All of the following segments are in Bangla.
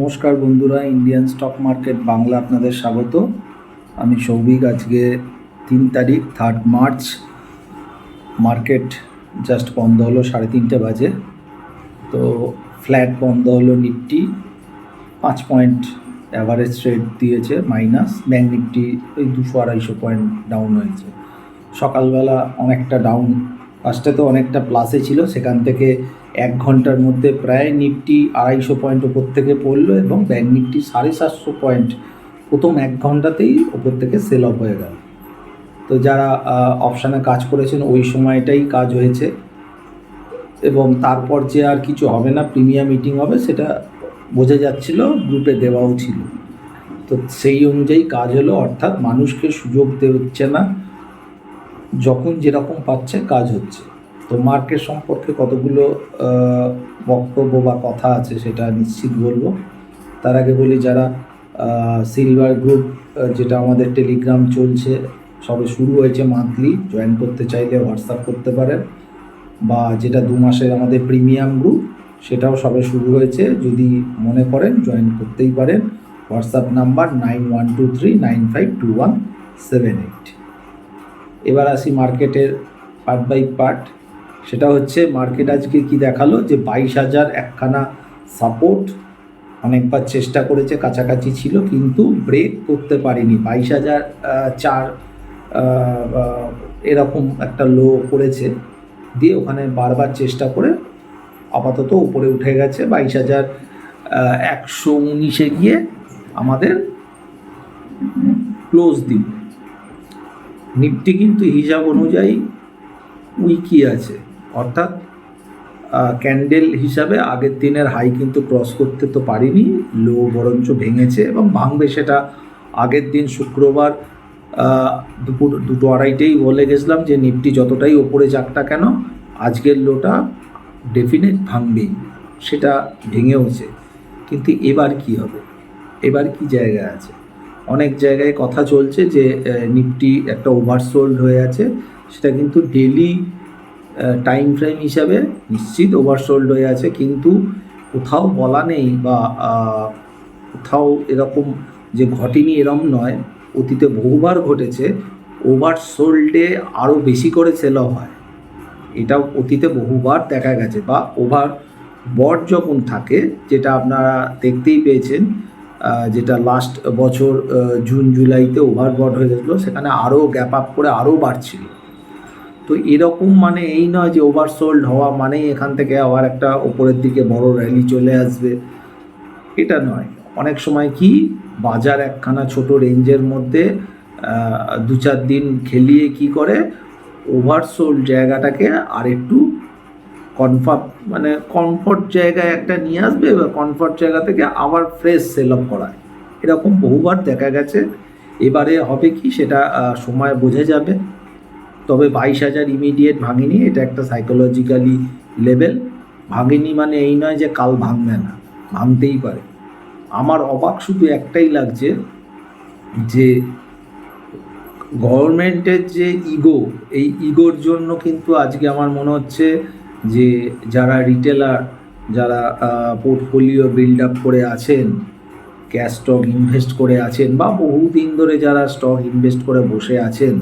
নমস্কার বন্ধুরা, ইন্ডিয়ান স্টক মার্কেট বাংলা আপনাদের স্বাগত। আমি সৌভিক। আজকে 3 তারিখ 3 মার্চ। মার্কেট জাস্ট বন্ধ হলো 3:30 বাজে। তো ফ্ল্যাট বন্ধ হলো। নিফটি 5 পয়েন্ট অ্যাভারেজ রেট দিয়েছে মাইনাস। ব্যাঙ্ক নিফটি ওই 200-250 পয়েন্ট ডাউন হয়েছে। সকালবেলা অনেকটা ডাউন, ফার্স্টে তো অনেকটা প্লাসে ছিল, সেখান থেকে 1 ঘন্টার মধ্যে প্রায় নিফটি 250 পয়েন্ট ওপর থেকে পড়লো এবং ব্যাঙ্ক নিফটি 750 পয়েন্ট প্রথম 1 ঘন্টাতেই ওপর থেকে সেল অফ হয়ে গেল। তো যারা অপশানে কাজ করেছেন ওই সময়টাই কাজ হয়েছে এবং তারপর যে আর কিছু হবে না, প্রিমিয়াম মিটিং হবে সেটা বোঝা যাচ্ছিল, গ্রুপে দেওয়াও ছিল। তো সেই অনুযায়ী কাজ হলো, অর্থাৎ মানুষকে সুযোগ হচ্ছে না, যখন যেরকম পাচ্ছে কাজ হচ্ছে। তো মার্কেট সম্পর্কে কতগুলো বক্তব্য বা কথা আছে সেটা নিশ্চিত বলবো। তার আগে বলি, যারা সিলভার গ্রুপ, যেটা আমাদের টেলিগ্রাম চলছে, সবে শুরু হয়েছে, মান্থলি জয়েন করতে চাইলে হোয়াটসঅ্যাপ করতে পারেন, বা যেটা 2 মাসের আমাদের প্রিমিয়াম গ্রুপ সেটাও সবে শুরু হয়েছে, যদি মনে করেন জয়েন করতেই পারেন। WhatsApp number 9123952178। এবার আসি মার্কেটের পার্ট বাই পার্ট। সেটা হচ্ছে, মার্কেট আজকে কি দেখালো যে 22,000 একখানা সাপোর্ট অনেকবার চেষ্টা করেছে, কাছাকাছি ছিল, কিন্তু ব্রেক করতে পারেনি। 22,004 এরকম একটা লো করেছে, দিয়ে ওখানে বারবার চেষ্টা করে আপাতত উপরে উঠে গেছে। 22,119-এ গিয়ে আমাদের ক্লোজ দিন। নিফটি কিন্তু হিসাব অনুযায়ী উইকই আছে, অর্থাৎ ক্যান্ডেল হিসাবে আগের দিনের হাই কিন্তু ক্রস করতে তো পারিনি, লো বরঞ্চ ভেঙেছে এবং ভাঙবে। সেটা আগের দিন শুক্রবার দুপুর 2-2:30-টেই বলে গেছিলাম যে নিফটি যতটাই ওপরে যাক না কেন আজকের লোটা ডেফিনেট ভাঙবেই, সেটা ভেঙেওছে। কিন্তু এবার কি হবে, এবার কি জায়গায় আছে? অনেক জায়গায় কথা চলছে যে নিফটি একটা ওভারসোল্ড হয়ে আছে, সেটা কিন্তু ডেলি টাইম ফ্রেম হিসাবে নিশ্চিত ওভারসোল্ড হয়ে আছে, কিন্তু কোথাও বলা নেই বা কোথাও এরকম যে ঘটেনি এরম নয়, অতীতে বহুবার ঘটেছে। ওভারসোল্ডে আরও বেশি করে সেল অফ হয়, এটাও অতীতে বহুবার দেখা গেছে। বা ওভার বট যখন থাকে, যেটা আপনারা দেখতেই পেয়েছেন, যেটা লাস্ট বছর জুন জুলাইতে ওভারবট হয়ে গেছিলো, সেখানে আরও গ্যাপ আপ করে আরও বাড়ছিল। তো এরকম মানে এই নয় যে ওভারসোল্ড হওয়া মানেই এখান থেকে আবার একটা ওপরের দিকে বড় র্যালি চলে আসবে, এটা নয়। অনেক সময় কি বাজার একখানা ছোট রেঞ্জের মধ্যে 2-4 দিন খেলিয়ে কি করে ওভারসোল্ড জায়গাটাকে আর একটু কমফর্ট জায়গায় একটা নিয়ে আসবে, বা কমফর্ট জায়গা থেকে আবার ফ্রেশ সেল অফ করায়, এরকম বহুবার দেখা গেছে। এবারে হবে কি সেটা সময় বোঝা যাবে। তবে 22,000 ইমিডিয়েট ভাঙেনি, এটা একটা সাইকোলজিক্যালি লেভেল। ভাঙেনি মানে এই নয় যে কাল ভাঙবে না, ভাঙতেই পারে। আমার অবাক শুধু একটাই লাগছে যে গভর্নমেন্টের যে ইগো, এই ইগোর জন্য কিন্তু আজকে আমার মনে হচ্ছে যে যারা রিটেলার, যারা পোর্টফোলিও বিল্ড আপ করে আছেন, ক্যাশ স্টক ইনভেস্ট করে আছেন, বা বহুদিন ধরে যারা স্টক ইনভেস্ট করে বসে আছেন,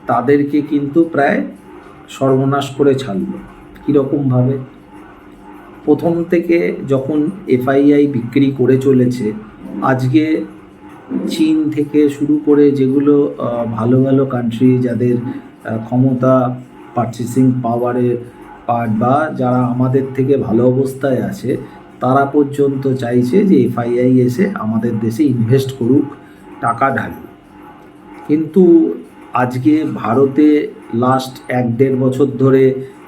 তাদেরকে কিন্তু প্রায় সর্বনাশ করে ছাড়ল। কীরকমভাবে? প্রথম থেকে যখন এফআইআই বিক্রি করে চলেছে, আজকে চীন থেকে শুরু করে যেগুলো ভালো ভালো কান্ট্রি, যাদের ক্ষমতা, পারচেসিং পাওয়ারের পার্ট, বা যারা আমাদের থেকে ভালো অবস্থায় আছে, তারা পর্যন্ত চাইছে যে এফআইআই এসে আমাদের দেশে ইনভেস্ট করুক, টাকা ঢালুক। কিন্তু আজকে ভারতে লাস্ট 1-1.5 বছর ধরে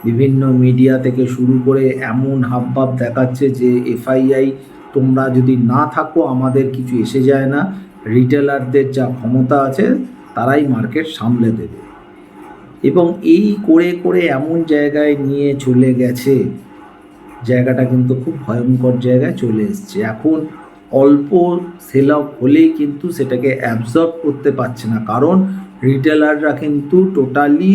বিভিন্ন মিডিয়া থেকে শুরু করে এমন হাবভাব দেখাচ্ছে যে এফআইআই তোমরা যদি না থাকো আমাদের কিছু এসে যায় না, রিটেলারদের যা ক্ষমতা আছে তারাই মার্কেট সামলে দেবে। এবং এই করে করে এমন জায়গায় নিয়ে চলে গেছে, জায়গাটা কিন্তু খুব ভয়ঙ্কর জায়গায় চলে এসছে। এখন অল্প সেল অফ হলেই কিন্তু সেটাকে অ্যাবজর্ব করতে পারছে না, কারণ রিটেলাররা কিন্তু টোটালি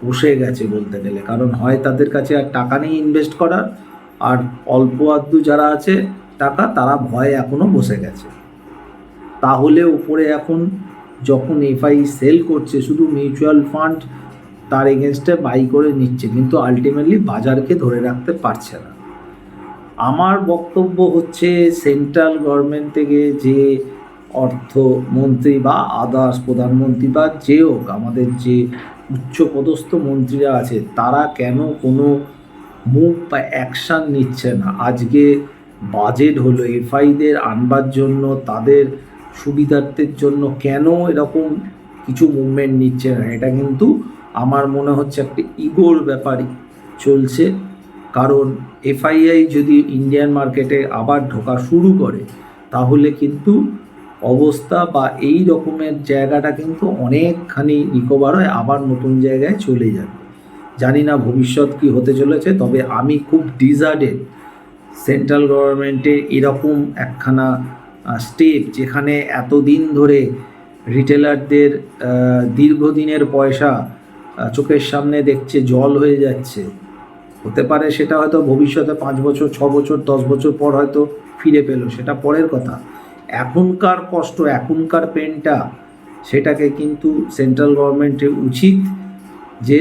বসে গেছে বলতে গেলে। কারণ হয় তাদের কাছে আর টাকা নেই ইনভেস্ট করার, আর অল্প আধটু যারা আছে টাকা তারা ভয়ে এখনও বসে গেছে। তাহলে উপরে এখন যখন এফআই সেল করছে শুধু মিউচুয়াল ফান্ড তার এগেনস্টে বাই করে নিচ্ছে, কিন্তু আলটিমেটলি বাজারকে ধরে রাখতে পারছে না। আমার বক্তব্য হচ্ছে সেন্ট্রাল গভর্নমেন্ট থেকে যে অর্থমন্ত্রী বা আদার্স প্রধানমন্ত্রী বা যে হোক, আমাদের যে উচ্চপদস্থ মন্ত্রীরা আছে তারা কেন কোনো মুভ বা অ্যাকশান নিচ্ছে না? আজকে বাজেট হলো, এফআইদের আনবার জন্য, তাদের সুবিধার্থের জন্য কেন এরকম কিছু মুভমেন্ট নিচ্ছে না? এটা কিন্তু আমার মনে হচ্ছে একটা ইগোর ব্যাপারই চলছে। কারণ এফআইআই যদি ইন্ডিয়ান মার্কেটে আবার ঢোকা শুরু করে তাহলে কিন্তু অবস্থা বা এই রকমের জায়গাটা কিন্তু অনেকখানি রিকভার হয়ে আবার নতুন জায়গায় চলে যাবে। জানি না ভবিষ্যৎ কী হতে চলেছে, তবে আমি খুব ডিজার্টেড সেন্ট্রাল গভর্নমেন্টের এরকম একখানা স্টেপ, যেখানে এতদিন ধরে রিটেলারদের দীর্ঘদিনের পয়সা চোখের সামনে দেখছে জল হয়ে যাচ্ছে। হতে পারে সেটা হয়তো ভবিষ্যতে 5 বছর 6 বছর 10 বছর পর হয়তো ফিরে পেল, সেটা পরের কথা। এখনকার কষ্ট, এখনকার পেনটা, সেটাকে কিন্তু সেন্ট্রাল গভর্নমেন্টের উচিত যে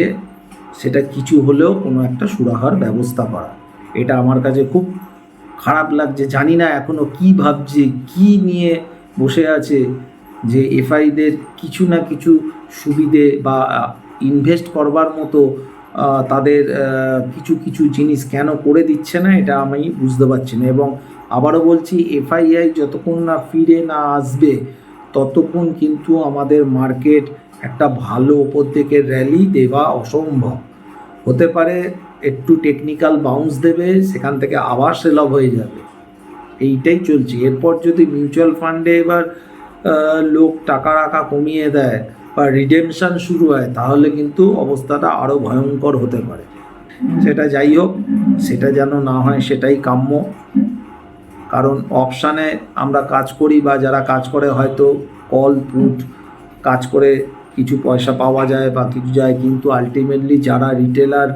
সেটা কিছু হলেও কোনো একটা সুরাহার ব্যবস্থা করা। এটা আমার কাছে খুব খারাপ লাগছে। জানি না এখনও কী ভাবছে, কী নিয়ে বসে আছে, যে এফআইদের কিছু না কিছু সুবিধে বা ইনভেস্ট করবার মতো তাদের কিছু কিছু জিনিস কেন করে দিচ্ছে না, এটা আমি বুঝতে পারছি না। এবং আবারও বলছি, এফআইআই যতক্ষণ না ফিরে না আসবে ততক্ষণ কিন্তু আমাদের মার্কেট একটা ভালো ওপর দিকের র্যালি দেওয়া অসম্ভব। হতে পারে একটু টেকনিক্যাল বাউন্স দেবে, সেখান থেকে আবার সেল অফ হয়ে যাবে, এইটাই চলছে। এরপর যদি মিউচুয়াল ফান্ডে এবার লোক টাকা রাখা কমিয়ে দেয় বা রিডেমশন শুরু হয় তাহলে কিন্তু অবস্থাটা আরও ভয়ঙ্কর হতে পারে। সেটা যাই হোক, সেটা যেন না হয় সেটাই কাম্য। কারণ অপশানে আমরা কাজ করি বা যারা কাজ করে হয়তো কল পুট কাজ করে কিছু পয়সা পাওয়া যায় বা কিছু যায়, কিন্তু আলটিমেটলি যারা রিটেলার,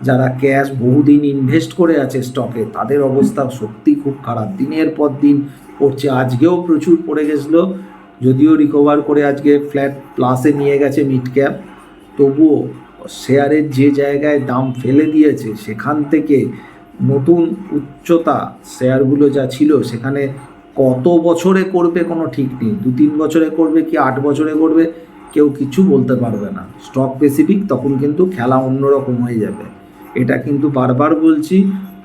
যারা ক্যাশ বহুদিন ইনভেস্ট করে আছে স্টকে, তাদের অবস্থা সত্যি খুব খারাপ। দিনের পর দিন পড়ছে, আজকেও প্রচুর পড়ে গেছিলো, যদিও রিকভার করে আজকে ফ্ল্যাট প্লাসে নিয়ে গেছে মিড ক্যাপ, তবুও শেয়ারের যে জায়গায় দাম ফেলে দিয়েছে সেখান থেকে নতুন উচ্চতা শেয়ারগুলো যা ছিল সেখানে কত বছরে করবে কোনো ঠিক নেই। 2-3 বছরে করবে কি 8 বছরে করবে কেউ কিছু বলতে পারবে না। স্টক স্পেসিফিক তখন কিন্তু খেলা অন্যরকম হয়ে যাবে। এটা কিন্তু বারবার বলছি,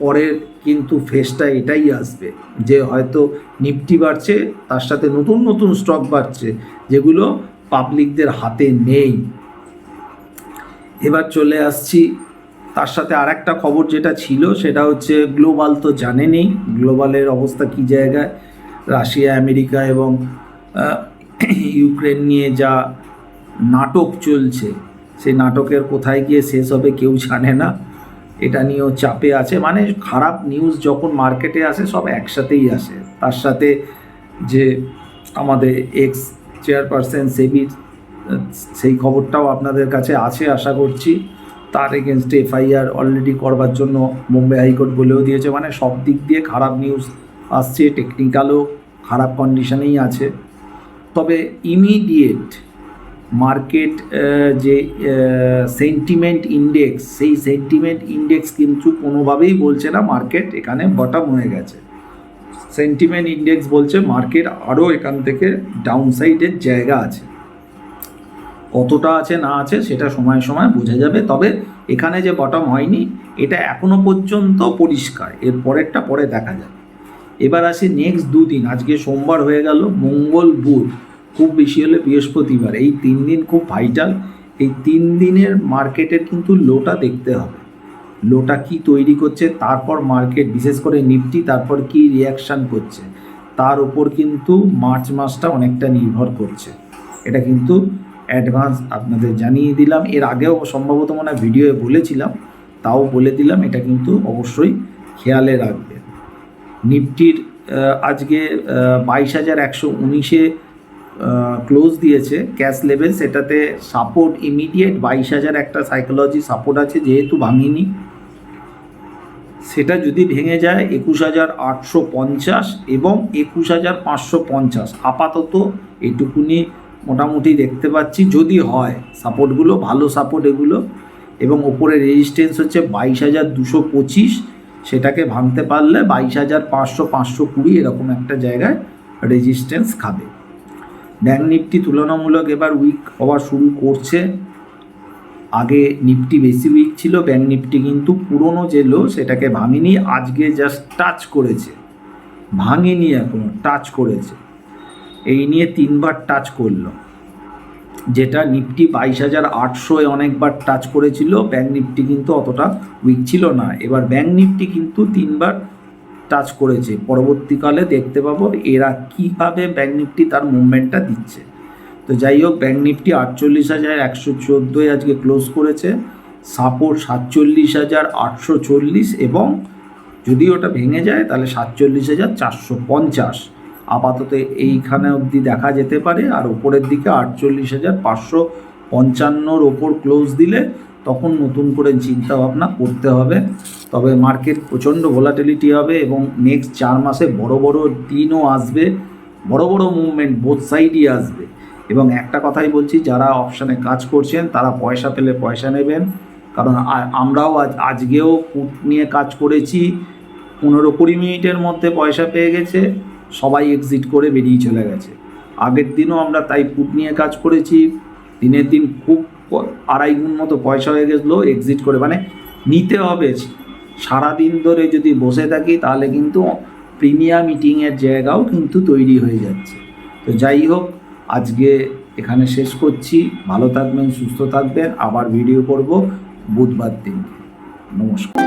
পরের কিন্তু ফেসটা এটাই আসবে যে হয়তো নিফটি বাড়ছে, তার সাথে নতুন নতুন স্টক বাড়ছে যেগুলো পাবলিকদের হাতে নেই। এবার চলে আসছি তার সাথে আর একটা খবর যেটা ছিল, সেটা হচ্ছে গ্লোবাল তো জানেনই গ্লোবালের অবস্থা কী জায়গায়। রাশিয়া, আমেরিকা এবং ইউক্রেন নিয়ে যা নাটক চলছে, সেই নাটকের কোথায় গিয়ে শেষ হবে কেউ জানে না। এটা নিয়েও চাপে আছে, মানে খারাপ নিউজ যখন মার্কেটে আসে সব একসাথেই আসে। তার সাথে যে আমাদের এক্স চেয়ারপারসন সেবির সেই খবরটাও আপনাদের কাছে আছে আশা করছি। তার এগেনস্টে এফআইআর অলরেডি করবার জন্য বোম্বে হাইকোর্ট বলেও দিয়েছে। মানে সব দিক দিয়ে খারাপ নিউজ আসছে, টেকনিক্যালও খারাপ কন্ডিশনেই আছে। তবে ইমিডিয়েট মার্কেট যে সেন্টিমেন্ট ইন্ডেক্স, সেই সেন্টিমেন্ট ইন্ডেক্স কিন্তু কোনোভাবেই বলছে না মার্কেট এখানে বটম হয়ে গেছে। সেন্টিমেন্ট ইন্ডেক্স বলছে মার্কেট আরও এখান থেকে ডাউনসাইডের জায়গা আছে। কতটা আছে না আছে সেটা সময় সময় বোঝা যাবে। তবে এখানে যে বটম হয়নি এটা এখনও পর্যন্ত পরিষ্কার, এর পরেরটা পরে দেখা যাবে। এবার আসি নেক্সট 2 দিন, আজকে সোমবার হয়ে গেল, মঙ্গল বুধ, খুব বেশি হলে বৃহস্পতিবার, এই 3 দিন খুব ভাইটাল। এই 3 দিনের মার্কেটের কিন্তু লোটা দেখতে হবে, লোটা কি তৈরি করছে, তারপর মার্কেট বিশেষ করে নিফটি তারপর কি রিয়াকশান করছে, তার উপর কিন্তু মার্চ মাসটা অনেকটা নির্ভর করছে। এটা কিন্তু অ্যাডভান্স আপনাদের জানিয়ে দিলাম। এর আগেও সম্ভবত মনে হয় ভিডিওয়ে বলেছিলাম, তাও বলে দিলাম, এটা কিন্তু অবশ্যই খেয়ালে রাখবেন। নিফটির আজকে 22,119-এ ক্লোজ দিয়েছে ক্যাশ লেভেল, সেটাতে সাপোর্ট ইমিডিয়েট 22,000 একটা সাইকোলজি সাপোর্ট আছে, যেহেতু ভাঙিনি সেটা যদি ভেঙে যায় 21,850 এবং 21,550, আপাতত এটুকুনি মোটামুটি দেখতে পাচ্ছি। যদি হয় সাপোর্টগুলো ভালো সাপোর্ট এগুলো, এবং ওপরে রেজিস্ট্যান্স হচ্ছে 22,225, সেটাকে ভাঙতে পারলে 22,500, 520 এরকম একটা জায়গায় রেজিস্ট্যান্স খাবে। ব্যাঙ্ক নিফটি তুলনামূলক এবার উইক হওয়া শুরু করছে। আগে নিফটি বেশি উইক ছিল, ব্যাঙ্ক নিফটি কিন্তু পুরনো যে লো সেটাকে ভাঙেনি, আজকে জাস্ট টাচ করেছে, ভাঙেনি, এখনো টাচ করেছে। এই নিয়ে 3বার টাচ করলো, যেটা নিফটি 22,800 অনেকবার টাচ করেছিল। ব্যাঙ্ক নিফটি কিন্তু অতটা উইক ছিল না। এবার ব্যাঙ্ক নিফটি কিন্তু 3বার টাচ করেছে। পরবর্তীকালে দেখতে পাবো এরা কীভাবে ব্যাঙ্ক নিফটি তার মুভমেন্টটা দিচ্ছে। তো যাই হোক, ব্যাঙ্ক নিফটি 48,114 আজকে ক্লোজ করেছে। সাপোর্ট 47,840, এবং যদি ওটা ভেঙে যায় তাহলে 47,450 আপাতত এইখানে অবধি দেখা যেতে পারে। আর ওপরের দিকে 48,555 ওপর ক্লোজ দিলে তখন নতুন করে চিন্তা ভাবনা করতে হবে। তবে মার্কেট প্রচণ্ড ভোলাটিলিটি হবে এবং নেক্সট 4 মাসে বড় বড় দিনও আসবে, বড় বড় মুভমেন্ট বোথ সাইডই আসবে। এবং একটা কথাই বলছি, যারা অপশানে কাজ করছেন তারা পয়সা পেলে পয়সা নেবেন, কারণ আমরাও আজকেও পুট নিয়ে কাজ করেছি, 15-20 মিনিটের মধ্যে পয়সা পেয়ে গেছে, সবাই এক্সিট করে বেরিয়ে চলে গেছে। আগের দিনও আমরা তাই পুট নিয়ে কাজ করেছি, দিনের দিন খুব 2.5 গুণ মতো পয়সা হয়ে গেছিলো এক্সিট করে। মানে নিতে হবে, সারাদিন ধরে যদি বসে থাকি তাহলে কিন্তু প্রিমিয়াম মিটিংয়ের জায়গাও কিন্তু তৈরি হয়ে যাচ্ছে। তো যাই হোক, আজকে এখানে শেষ করছি। ভালো থাকবেন, সুস্থ থাকবেন, আবার ভিডিও করব বুধবার দিন। নমস্কার।